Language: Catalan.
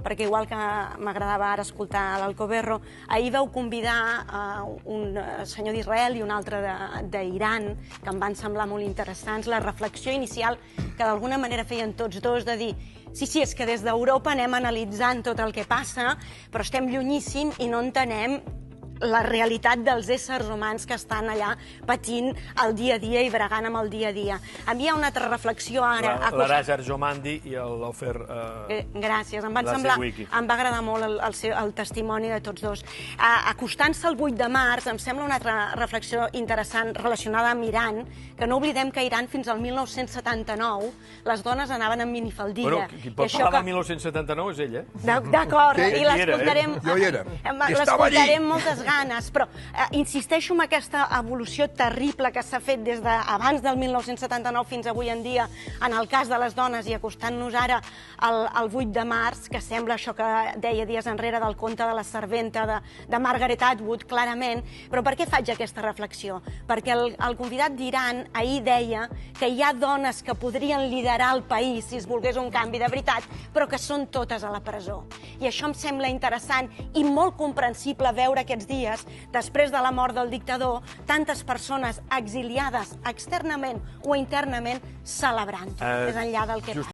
perquè igual que m'agradava ara escoltar l'Alcoberro, ahir vau convidar un senyor d'Israel i un altre d'Iran, que em van semblar molt interessants, la reflexió inicial que d'alguna manera feien tots dos, de dir sí, és que des d'Europa anem analitzant tot el que passa, però estem llunyíssim i no entenem la realitat dels éssers humans que estan allà patint el dia a dia i bregant amb el dia a dia. A mi hi ha una altra reflexió ara... L'Arash Arjomandi i l'Ofer... Gràcies, em va agradar molt el testimoni de tots dos. Acostant-se al 8 de març, em sembla una altra reflexió interessant relacionada amb Iran, que no oblidem que a Iran fins al 1979 les dones anaven amb minifaldilla. Bueno, qui pot parlar del 1979 és ell, eh? D'acord, i l'escoltarem... Jo hi era. L'escoltarem moltes ganes, però insisteixo en aquesta evolució terrible que s'ha fet des d'abans del 1979 fins avui en dia en el cas de les dones i acostant-nos ara al 8 de març, que sembla això que deia dies enrere del conte de la serventa de Margaret Atwood, clarament. Però per què faig aquesta reflexió? Perquè el convidat d'Iran ahir deia que hi ha dones que podrien liderar el país si es volgués un canvi de veritat, però que són totes a la presó. I això em sembla interessant i molt comprensible veure aquests dies, després de la mort del dictador, tantes persones exiliades externament o internament celebrant-ho, més enllà del que passa.